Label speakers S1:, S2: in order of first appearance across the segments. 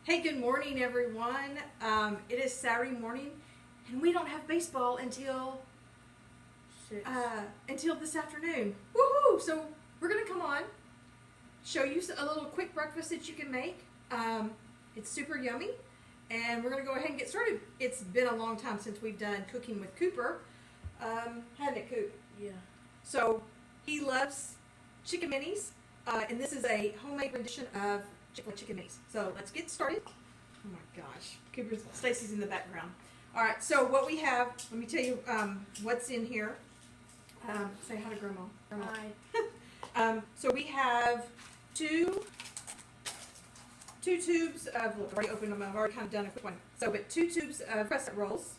S1: Hey, good morning, everyone. It is Saturday morning, and we don't have baseball until this afternoon. Woohoo! So we're gonna come on, show you a little quick breakfast that you can make. It's super yummy, and we're gonna go ahead and get started. It's been a long time since we've done cooking with Kooper, hadn't it, Coop?
S2: Yeah.
S1: So he loves chicken minis, and this is a homemade rendition of chicken minis. So let's get started. Oh my gosh, Stacy's in the background. All right, so what we have, let me tell you what's in here. Say hi to Grandma.
S2: Hi.
S1: So we have two tubes of, I've already opened them, I've already kind of done a quick one. So, but 2 tubes of crescent rolls,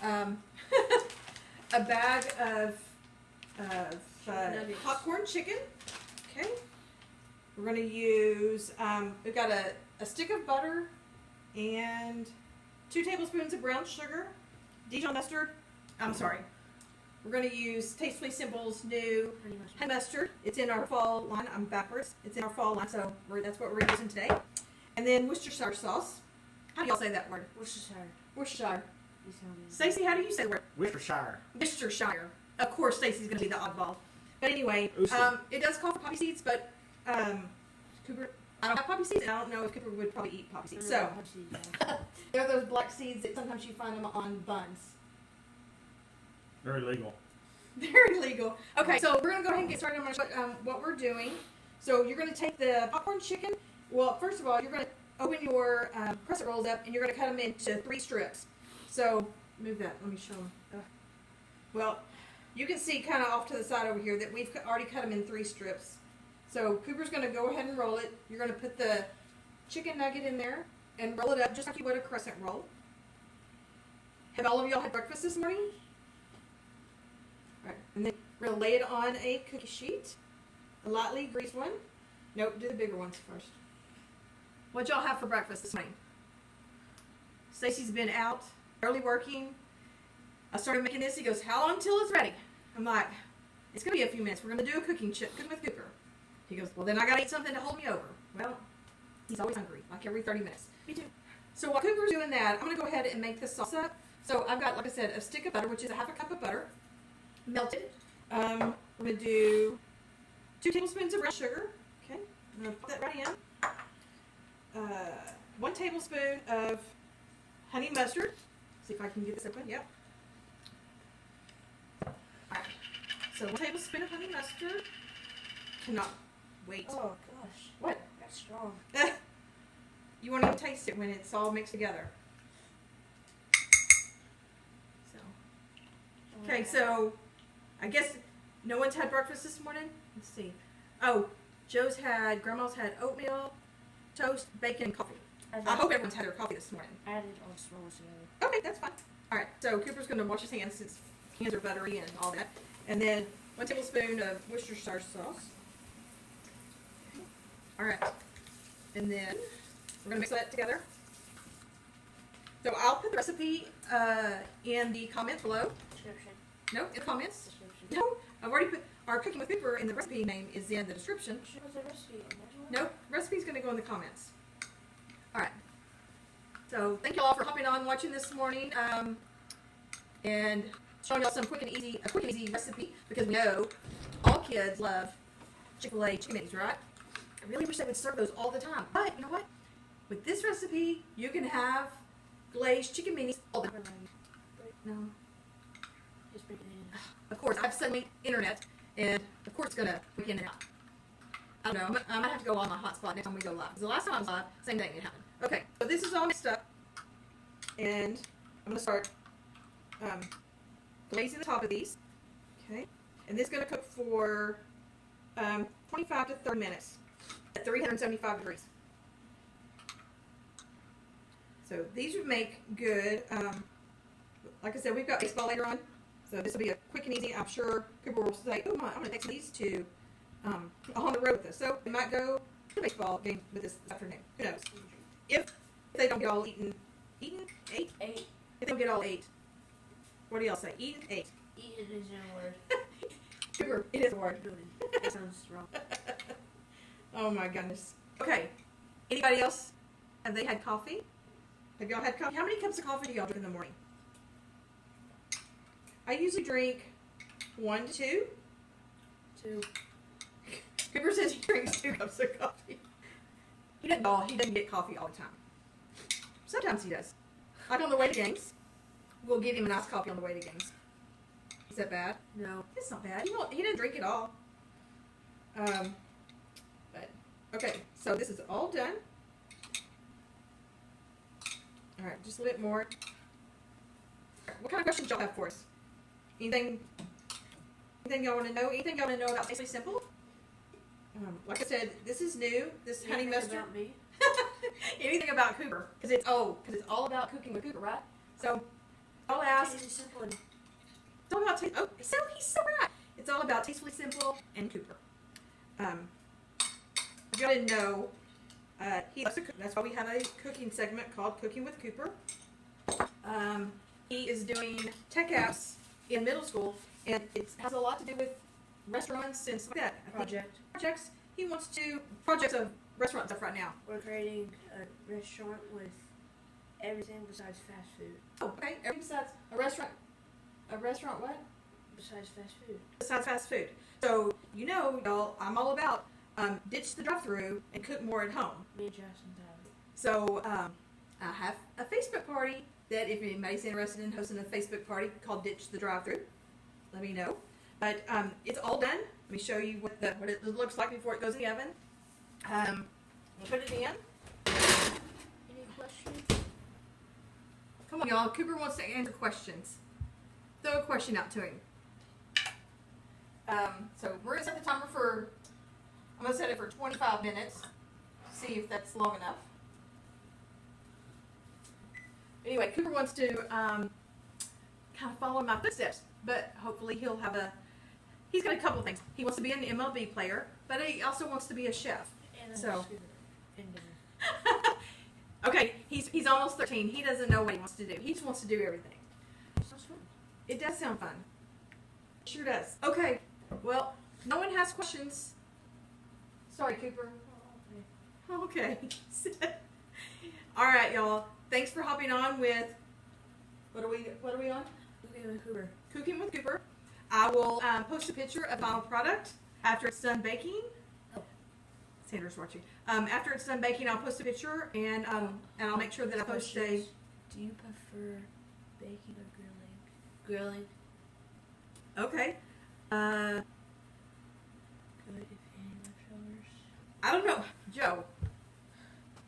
S1: a bag of popcorn chicken. Okay. We're going to use, we've got a stick of butter and 2 tablespoons of brown sugar, Dijon mustard. We're going to use Tastefully Simple's new honey mustard. It's in our fall line. I'm backwards. It's in our fall line, so that's what we're using today. And then Worcestershire sauce. How do y'all say that word? Worcestershire. Stacy, how do you say the word? Worcestershire. Of course, Stacy's going to be the oddball. But anyway, it does call for poppy seeds, but Cooper, I don't have poppy seeds, and I don't know if Cooper would probably eat poppy seeds. So, they're those black seeds that sometimes you find them on buns.
S3: Very legal.
S1: Very legal. Okay, so we're going to go ahead and get started. I'm going to show what we're doing. So you're going to take the popcorn chicken. Well, first of all, you're going to open your crescent rolls up, and you're going to cut them into 3 strips. So move that. Let me show them. Well, you can see kind of off to the side over here that we've already cut them in 3 strips. So Cooper's going to go ahead and roll it. You're going to put the chicken nugget in there and roll it up just like you would a crescent roll. Have all of y'all had breakfast this morning? All right, and then we're going to lay it on a cookie sheet, a lightly greased one. Nope, do the bigger ones first. What y'all have for breakfast this morning? Stacy's been out, early working. I started making this. He goes, how long till it's ready? I'm like, it's going to be a few minutes. We're going to do a cooking with Kooper. He goes, well, then I got to eat something to hold me over. Well, he's always hungry, like every 30 minutes. Me too. So while Cooper's doing that, I'm going to go ahead and make the sauce up. So I've got, like I said, a stick of butter, which is a half a cup of butter, melted. We're going to do 2 tablespoons of brown sugar. Okay, I'm going to put that right in. 1 tablespoon of honey mustard. See if I can get this open. Yep. All right. So 1 tablespoon of honey mustard. Cannot wait.
S2: Oh gosh.
S1: What?
S2: That's strong.
S1: You won't even taste it when it's all mixed together. So. Okay, so I guess no one's had breakfast this morning. Let's see. Oh, Grandma's had oatmeal, toast, bacon, and coffee. I hope everyone's had their coffee this morning.
S2: I added all the small ones together.
S1: Okay, that's fine. All right, so Cooper's going to wash his hands since hands are buttery and all that. And then 1 tablespoon of Worcestershire sauce. All right, and then we're going to mix that together. So I'll put the recipe in the comments below.
S2: Description.
S1: No, in the comments.
S2: Description.
S1: No, I've already put our cooking with Kooper, and the recipe name is in the description.
S2: What's the recipe?
S1: Nope, recipe's going to go in the comments. All right. So thank you all for hopping on, watching this morning, and showing y'all a quick and easy recipe, because we know all kids love Chick-fil-A chicken minis, right? I really wish they would serve those all the time. But you know what? With this recipe, you can have glazed chicken minis all the time. No.
S2: Just bring it in.
S1: Of course, I've suddenly internet, and of course it's gonna work in and out. I don't know. I might have to go on my hotspot next time we go live. Because the last time I was live, same thing happened. Okay, so this is all mixed up, and I'm gonna start glazing the top of these. Okay, and this is gonna cook for 25 to 30 minutes at 375 degrees. So these would make good. Like I said, we've got baseball later on, so this will be a quick and easy. I'm sure Cooper will say, "Oh, I'm gonna take these to on the road with us." So we might go to a baseball game with this afternoon. Who knows? If they don't get all eaten, ate?
S2: Eight.
S1: If they don't get all 8, what do y'all say? Eaten, 8.
S2: Eaten is a word.
S1: Cooper, it is a word.
S2: That sounds wrong.
S1: Oh my goodness. Okay. Anybody else Have they had coffee? Have y'all had coffee? How many cups of coffee do y'all drink in the morning? I usually drink 1 to 2.
S2: 2.
S1: Kooper says he drinks 2 cups of coffee. He doesn't get coffee all the time. Sometimes he does. Like on the way to games, we'll give him a nice coffee on the way to games. Is that bad?
S2: No.
S1: It's not bad. He didn't drink it all. But okay, so this is all done. All right, just a bit more. What kind of questions y'all have for us? Anything y'all want to know? Anything y'all want to know about Tastefully Simple? Like I said, this is new. This honey mustard.
S2: About me?
S1: Anything about Kooper? Because it's all about cooking with Kooper, right? So I'll ask.
S2: Tastefully Simple.
S1: It's all about he's so right. It's all about Tastefully Simple and Kooper. If y'all didn't know, he loves to cook. That's why we have a cooking segment called Cooking with Kooper. He is doing tech apps in middle school, and it has a lot to do with restaurants and stuff like that. Projects. He wants to projects of restaurant stuff right now.
S2: We're creating a restaurant with everything besides fast food.
S1: Oh, okay. Everything besides a restaurant. A restaurant what?
S2: Besides fast food.
S1: Besides fast food. So, y'all, I'm all about ditch the drive-thru and cook more at home.
S2: Me and Justin have it.
S1: So, I have a Facebook party that if anybody's interested in hosting a Facebook party called Ditch the Drive-Thru, let me know. But it's all done. Let me show you what it looks like before it goes in the oven. We'll put it in.
S2: Any questions?
S1: Come on, y'all. Kooper wants to answer questions. Throw a question out to him. So we're going to set the timer I'm going to set it for 25 minutes. See if that's long enough. Anyway, Kooper wants to kind of follow my footsteps, but hopefully he's got a couple of things. He wants to be an MLB player, but he also wants to be a chef.
S2: And
S1: So.
S2: dinner.
S1: Okay, he's almost 13. He doesn't know what he wants to do. He just wants to do everything.
S2: Sounds fun.
S1: It does sound fun. It sure does. Okay, well, no one has questions. Sorry, Kooper. Okay. All right, y'all. Thanks for hopping on with. What are we on?
S2: Cooking with Kooper.
S1: Cooking with Kooper. I will post a picture of final product after it's done baking.
S2: Oh.
S1: Sandra's watching. After it's done baking, I'll post a picture and I'll make sure that I post a.
S2: Do you prefer baking or grilling? Grilling.
S1: Okay.
S2: Good if any leftovers.
S1: I don't know, Joe.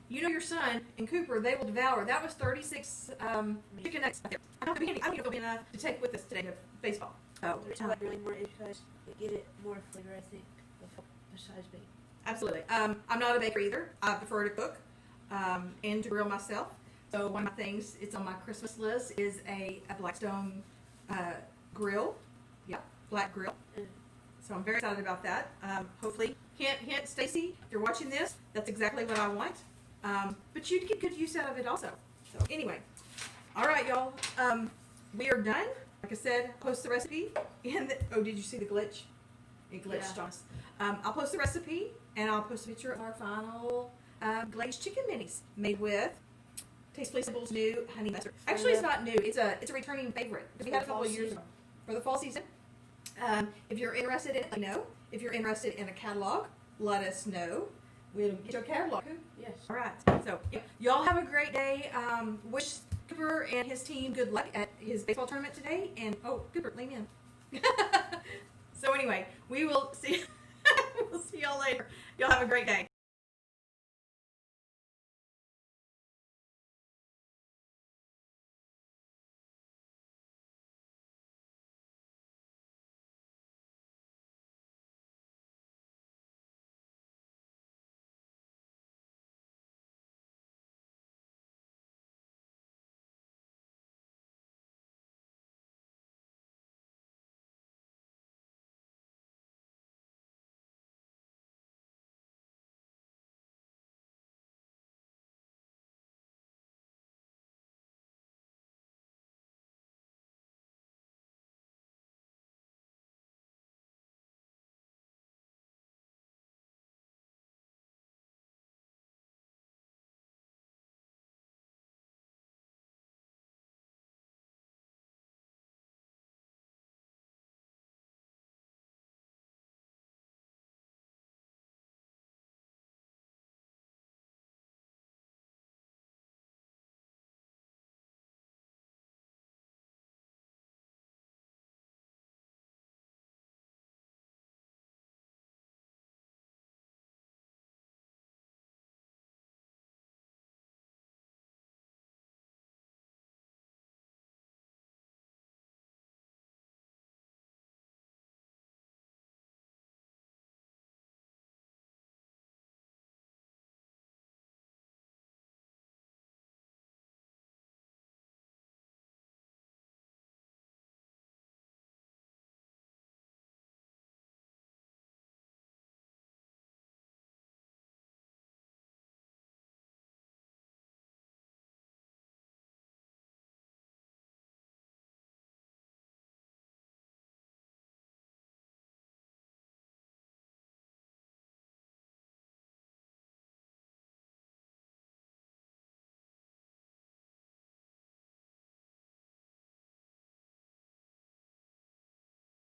S1: You know your son and Kooper, they will devour. That was 36 chicken nuggets out there. I don't think it'll be enough to take with us today to baseball. Oh,
S2: The reason why grilling more is because they get it more flavor, I think, besides baking.
S1: absolutely. I'm not a baker either. I prefer to cook and to grill myself. So one of my things, it's on my Christmas list, is a Blackstone grill. Yeah, black grill. So I'm very excited about that. Hopefully, hint, Stacy, if you're watching this, that's exactly what I want. But you'd get good use out of it also. So anyway, all right, y'all. We are done. Like I said, post the recipe. Oh, did you see the glitch? It glitched on us. I'll post the recipe, and I'll post a picture of our final glazed chicken minis made with Tastefully Simple's new honey mustard. Actually, it's not new. It's a returning favorite. We had a couple of years for the fall season. If you're interested in it, let me know. If you're interested in a catalog, let us know. We'll get your catalog.
S2: Yes.
S1: All right. So y'all have a great day. Wish Kooper and his team good luck at his baseball tournament today. And Kooper, lean in. So anyway, we will see. We'll see y'all later. Y'all have a great day.